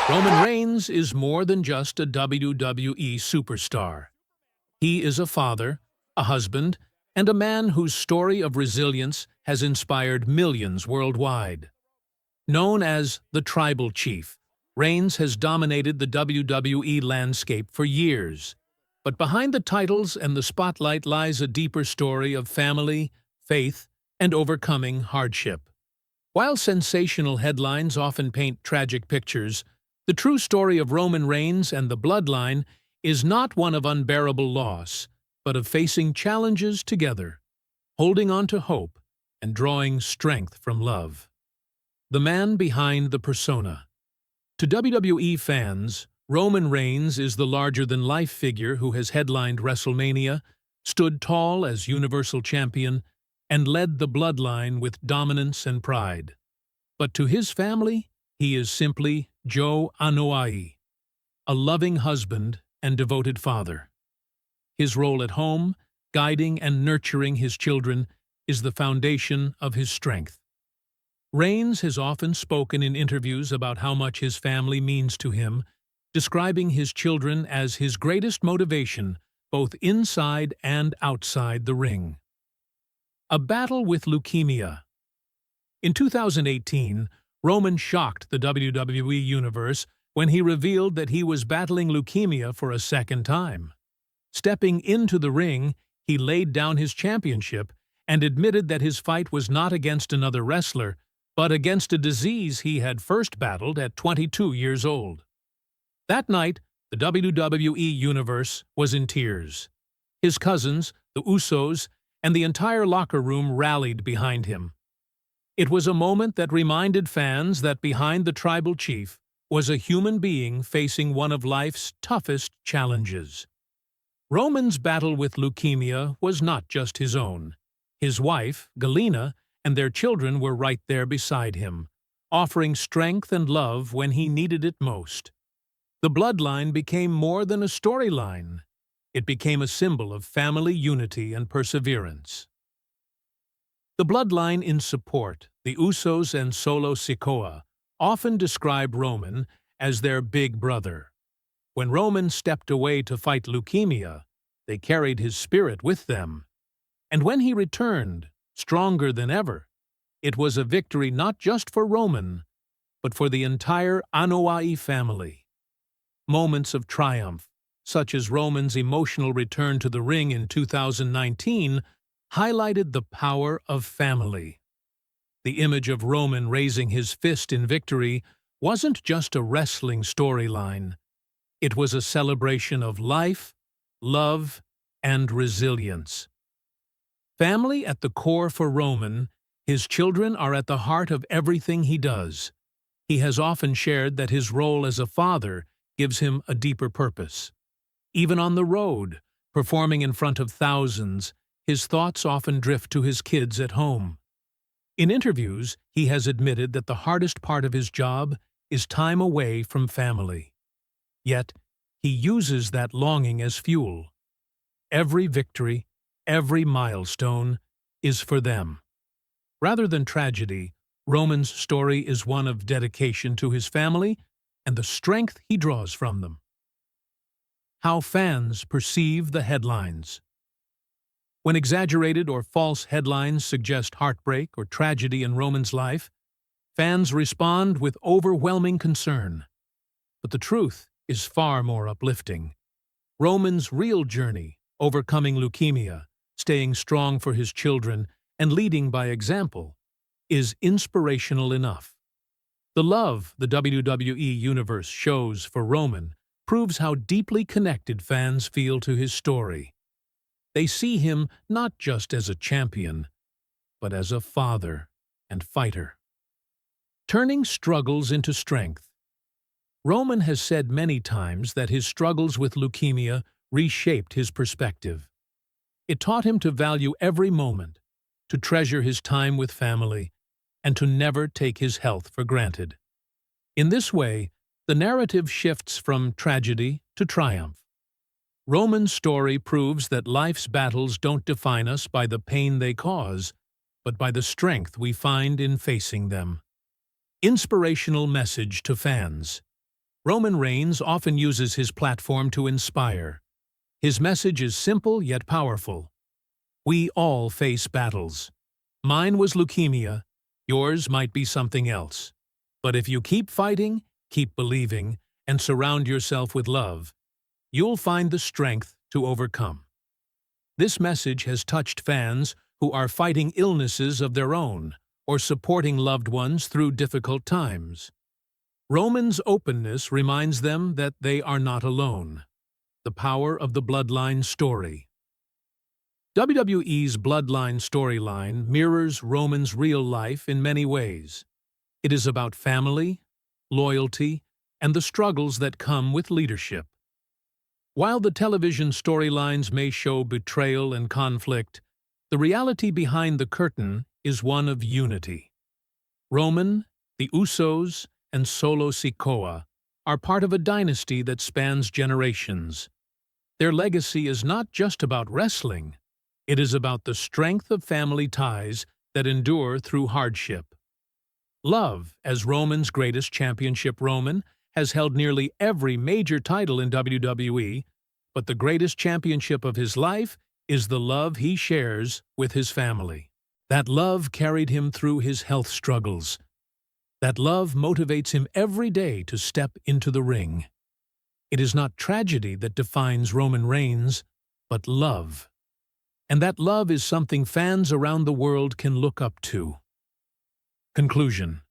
Roman Reigns is more than just a WWE superstar. He is a father, a husband, and a man whose story of resilience has inspired millions worldwide. Known as the Tribal Chief, Reigns has dominated the WWE landscape for years. But behind the titles and the spotlight lies a deeper story of family, faith, and overcoming hardship. While sensational headlines often paint tragic pictures, the true story of Roman Reigns and the Bloodline is not one of unbearable loss, but of facing challenges together, holding on to hope, and drawing strength from love. The man behind the persona. To WWE fans, Roman Reigns is the larger-than-life figure who has headlined WrestleMania, stood tall as Universal Champion, and led the Bloodline with dominance and pride. But to his family, he is simply Joe Anoa'i, a loving husband and devoted father. His role at home, guiding and nurturing his children, is the foundation of his strength. Reigns has often spoken in interviews about how much his family means to him, describing his children as his greatest motivation, both inside and outside the ring. A battle with leukemia. In 2018, Roman shocked the WWE Universe when he revealed that he was battling leukemia for a second time. Stepping into the ring, he laid down his championship and admitted that his fight was not against another wrestler, but against a disease he had first battled at 22 years old. That night, the WWE Universe was in tears. His cousins, the Usos, and the entire locker room rallied behind him. It was a moment that reminded fans that behind the Tribal Chief was a human being facing one of life's toughest challenges. Roman's battle with leukemia was not just his own. His wife, Galina, and their children were right there beside him, offering strength and love when he needed it most. The Bloodline became more than a storyline. It became a symbol of family unity and perseverance. The Bloodline in support, the Usos and Solo Sikoa, often describe Roman as their big brother. When Roman stepped away to fight leukemia, they carried his spirit with them. And when he returned, stronger than ever, it was a victory not just for Roman, but for the entire Anoa'i family. Moments of triumph, such as Roman's emotional return to the ring in 2019, highlighted the power of family. The image of Roman raising his fist in victory wasn't just a wrestling storyline. It was a celebration of life, love, and resilience. Family at the core for Roman, his children are at the heart of everything he does. He has often shared that his role as a father gives him a deeper purpose. Even on the road, performing in front of thousands, his thoughts often drift to his kids at home. In interviews, he has admitted that the hardest part of his job is time away from family. Yet, he uses that longing as fuel. Every victory, every milestone, is for them. Rather than tragedy, Roman's story is one of dedication to his family and the strength he draws from them. How fans perceive the headlines. When exaggerated or false headlines suggest heartbreak or tragedy in Roman's life, fans respond with overwhelming concern. But the truth is far more uplifting. Roman's real journey, overcoming leukemia, staying strong for his children, and leading by example, is inspirational enough. The love the WWE Universe shows for Roman proves how deeply connected fans feel to his story. They see him not just as a champion, but as a father and fighter. Turning struggles into strength. Roman has said many times that his struggles with leukemia reshaped his perspective. It taught him to value every moment, to treasure his time with family, and to never take his health for granted. In this way, the narrative shifts from tragedy to triumph. Roman's story proves that life's battles don't define us by the pain they cause, but by the strength we find in facing them. Inspirational message to fans. Roman Reigns often uses his platform to inspire. His message is simple yet powerful. We all face battles. Mine was leukemia, yours might be something else. But if you keep fighting, keep believing, and surround yourself with love, you'll find the strength to overcome. This message has touched fans who are fighting illnesses of their own or supporting loved ones through difficult times. Roman's openness reminds them that they are not alone. The power of the Bloodline story. WWE's Bloodline storyline mirrors Roman's real life in many ways. It is about family, loyalty, and the struggles that come with leadership. While the television storylines may show betrayal and conflict, the reality behind the curtain is one of unity. Roman, the Usos, and Solo Sikoa are part of a dynasty that spans generations. Their legacy is not just about wrestling. It is about the strength of family ties that endure through hardship. Love, as Roman's greatest championship, Roman has held nearly every major title in WWE, but the greatest championship of his life is the love he shares with his family. That love carried him through his health struggles. That love motivates him every day to step into the ring. It is not tragedy that defines Roman Reigns, but love. And that love is something fans around the world can look up to. Conclusion.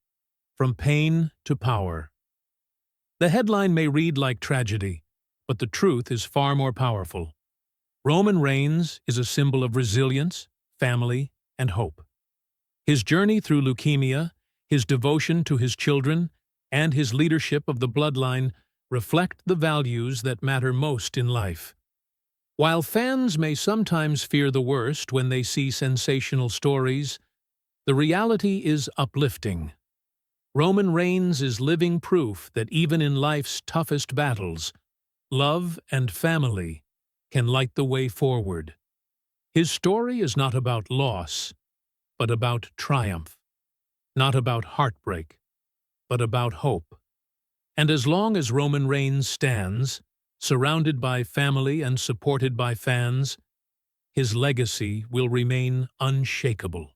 From pain to power. The headline may read like tragedy, but the truth is far more powerful. Roman Reigns is a symbol of resilience, family, and hope. His journey through leukemia, his devotion to his children, and his leadership of the Bloodline reflect the values that matter most in life. While fans may sometimes fear the worst when they see sensational stories, the reality is uplifting. Roman Reigns is living proof that even in life's toughest battles, love and family can light the way forward. His story is not about loss, but about triumph. Not about heartbreak, but about hope. And as long as Roman Reigns stands, surrounded by family and supported by fans, his legacy will remain unshakable.